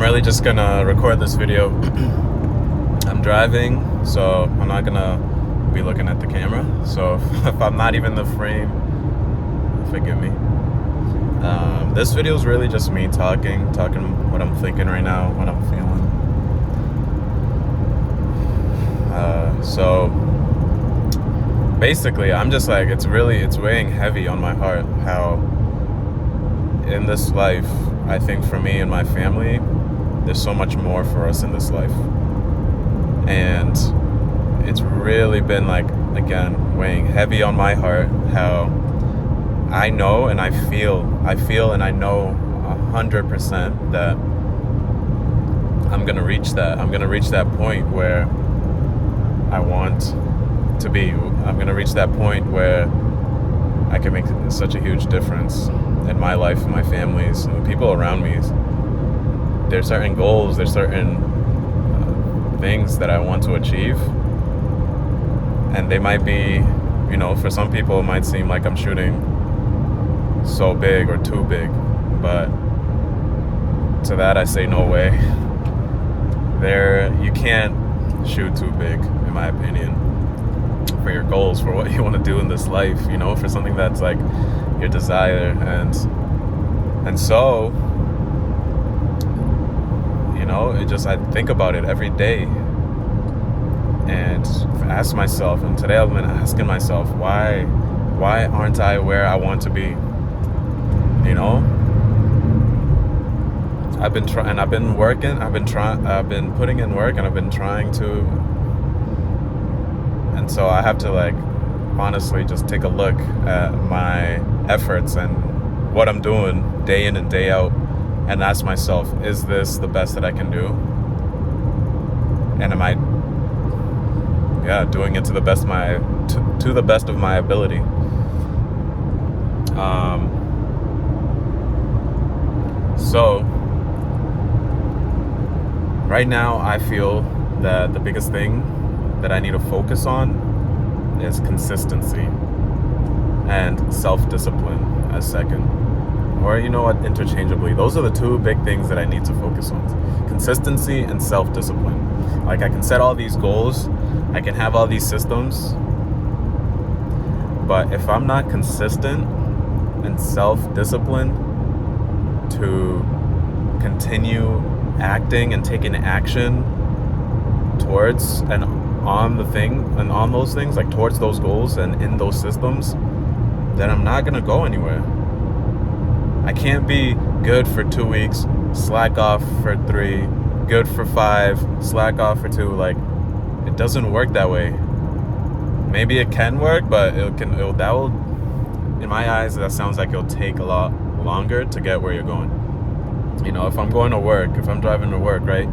really just gonna record this video. I'm driving, so I'm not gonna be looking at the camera. So if I'm not even in the frame, forgive me. This video is really just me talking what I'm thinking right now, what I'm feeling. So basically, I'm just like, it's weighing heavy on my heart how in this life, I think for me and my family, there's so much more for us in this life. And it's really been like, again, weighing heavy on my heart how I know and I feel and I know 100% that I'm gonna reach that. I'm gonna reach that point where I want to be. I'm gonna reach that point where I can make such a huge difference in my life, in my family's, and the people around me. There's certain goals, there's certain things that I want to achieve, and they might be, for some people it might seem like I'm shooting so big or too big, but to that I say no way. You can't shoot too big, in my opinion, for your goals, for what you want to do in this life, for something that's like your desire. And so I think about it every day and ask myself, and today I've been asking myself, why aren't I where I want to be? I've been trying, I've been working, I've been putting in work, and I've been trying to, and so I have to honestly just take a look at my efforts and what I'm doing day in and day out and ask myself, is this the best that I can do? And am I doing it to the best of my ability? So right now I feel that the biggest thing that I need to focus on is consistency and self-discipline as second, or interchangeably. Those are the two big things that I need to focus on: consistency and self-discipline. I can set all these goals, I can have all these systems, but if I'm not consistent and self-disciplined to continue acting and taking action towards and on the thing and on those things, towards those goals and in those systems, then I'm not gonna go anywhere. I can't be good for 2 weeks, slack off for 3, good for 5, slack off for 2. It doesn't work that way. Maybe it can work, but that will, in my eyes, that sounds like it'll take a lot longer to get where you're going. If I'm going to work, if I'm driving to work, right,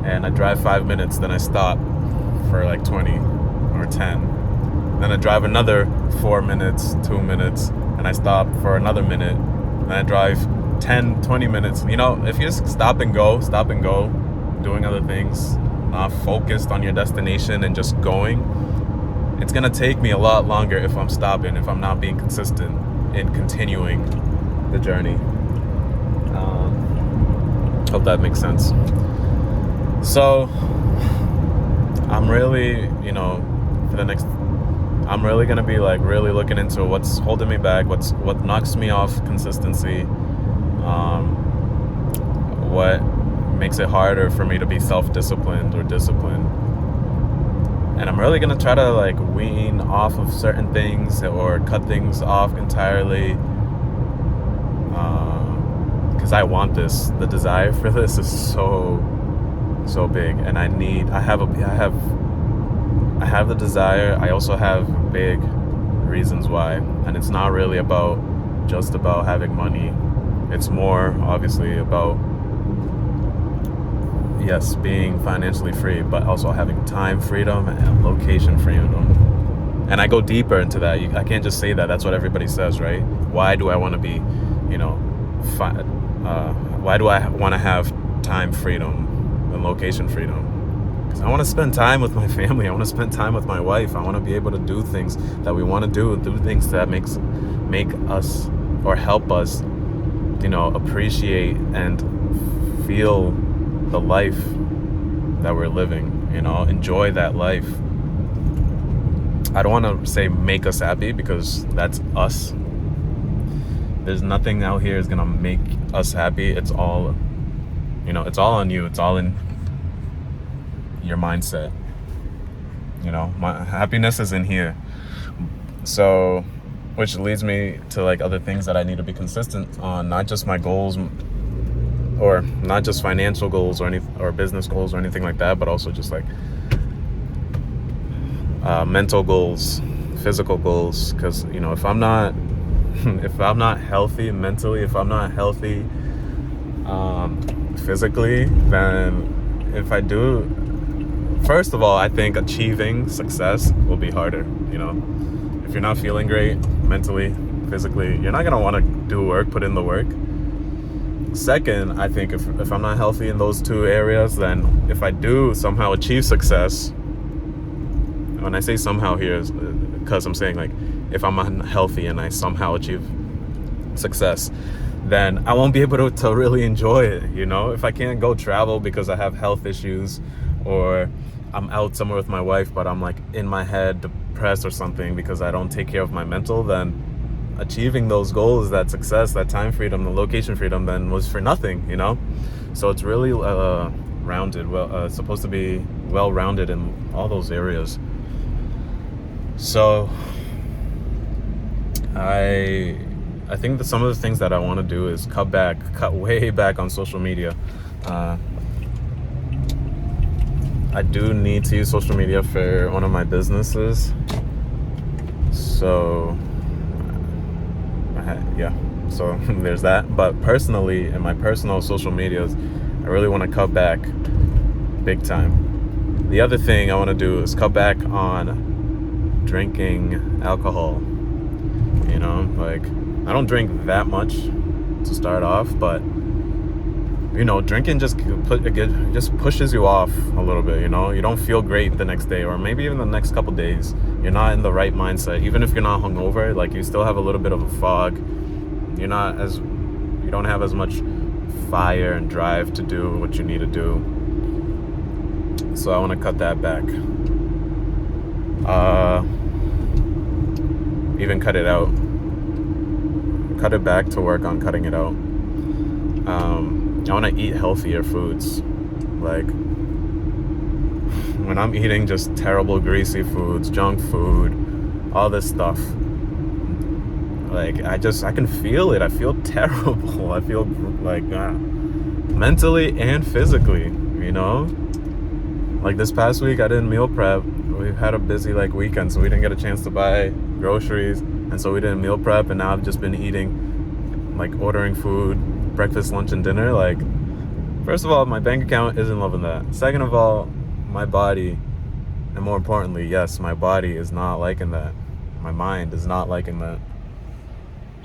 and I drive 5 minutes, then I stop for 20 or 10. Then I drive another 4 minutes, 2 minutes, and I stop for another minute. And I drive 10, 20 minutes. If you just stop and go, doing other things, not focused on your destination and just going, it's going to take me a lot longer if I'm stopping, if I'm not being consistent in continuing the journey. Hope that makes sense. So I'm really, I'm really going to be really looking into what's holding me back, what knocks me off consistency, what makes it harder for me to be self-disciplined or disciplined. And I'm really going to try to wean off of certain things or cut things off entirely, because I want this. The desire for this is so big, and I have the desire. I also have big reasons why, and it's not really just about having money. It's more obviously about, yes, being financially free, but also having time freedom and location freedom. And I go deeper into that. I can't just say that. That's what everybody says, right? Why do I want to be, why do I want to have time freedom and location freedom? Because I want to spend time with my family. I want to spend time with my wife. I want to be able to do things that we want to do things that make us or help us, appreciate and feel the life that we're living, you know, enjoy that life. I don't want to say make us happy, because that's us. There's nothing out here is gonna make us happy. It's all, you know, it's all on you. It's all in your mindset. You know, my happiness is in here. So, which leads me to like other things that I need to be consistent on, not just my goals, or not just financial goals or business goals or anything like that, but also just like mental goals, physical goals. Because, you know, if I'm not healthy mentally, if I'm not healthy physically, then if I do, first of all, I think achieving success will be harder. You know, if you're not feeling great mentally, physically, you're not gonna want to do work, put in the work. Second, I think if I'm not healthy in those two areas, then if I do somehow achieve success, when I say somehow here is because I'm saying, like, if I'm unhealthy and I somehow achieve success, then I won't be able to really enjoy it. You know, if I can't go travel because I have health issues, or I'm out somewhere with my wife but I'm like in my head depressed or something because I don't take care of my mental, then achieving those goals, that success, that time freedom, the location freedom, then was for nothing, you know. So it's really rounded, well, supposed to be well-rounded in all those areas. So I think that some of the things that I want to do is cut way back on social media. I do need to use social media for one of my businesses. So so there's that. But personally, in my personal social medias, I really want to cut back big time. The other thing I want to do is cut back on drinking alcohol. You know, like, I don't drink that much to start off, but, you know, drinking just pushes you off a little bit, you know. You don't feel great the next day, or maybe even the next couple days. You're not in the right mindset. Even if you're not hungover, like, you still have a little bit of a fog. You don't have as much fire and drive to do what you need to do. So I want to cut that back. Even cut it out. Cut it back to work on cutting it out. I want to eat healthier foods. Like, when I'm eating just terrible greasy foods, junk food, all this stuff, like, I can feel it. I feel terrible. I feel like mentally and physically, you know. Like, this past week I didn't meal prep. We've had a busy like weekend, so we didn't get a chance to buy groceries, and so we didn't meal prep. And now I've just been eating, like, ordering food, breakfast, lunch, and dinner. Like, first of all, my bank account isn't loving that. Second of all, my body, and more importantly, yes, my body is not liking that. My mind is not liking that.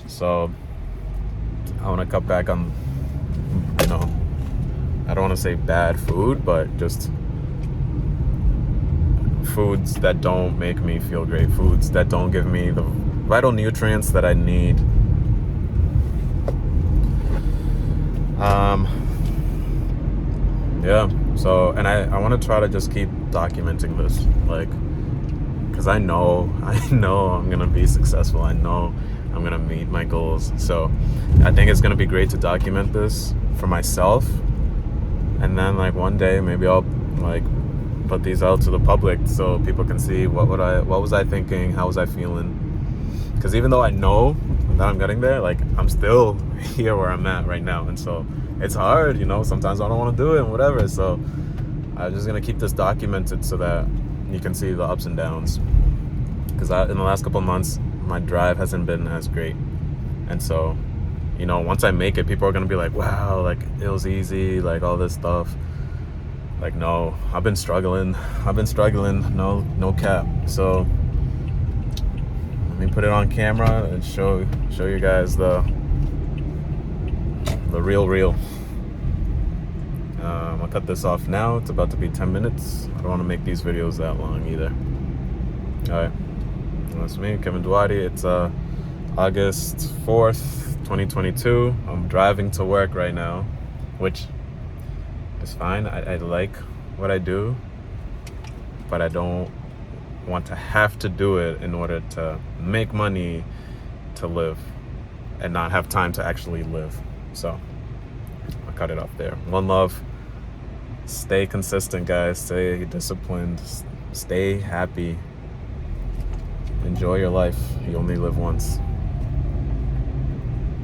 So I want to cut back on, you know, I don't want to say bad food, but just foods that don't make me feel great, foods that don't give me the vital nutrients that I need. So, and I want to try to just keep documenting this, like, because I know I'm gonna be successful. I know I'm gonna meet my goals. So I think it's gonna be great to document this for myself, and then, like, one day maybe I'll, like, put these out to the public so people can see what was I thinking, how was I feeling. Because even though I know that I'm getting there, like, I'm still here where I'm at right now, and so it's hard, you know. Sometimes I don't want to do it and whatever. So I'm just gonna keep this documented so that you can see the ups and downs. Because in the last couple of months, my drive hasn't been as great, and so, you know, once I make it, people are gonna be like, "Wow, like, it was easy," like, all this stuff. Like, no, I've been struggling. No cap. So let me put it on camera and show you guys the real. I'll cut this off now. It's about to be 10 minutes. I don't want to make these videos that long either. All right, that's me, Kevin Duarte. It's August 4th, 2022. I'm driving to work right now, which It's fine. I like what I do, but I don't want to have to do it in order to make money to live and not have time to actually live. So I'll cut it off there. One love. Stay consistent, guys. Stay disciplined. Stay happy. Enjoy your life. You only live once.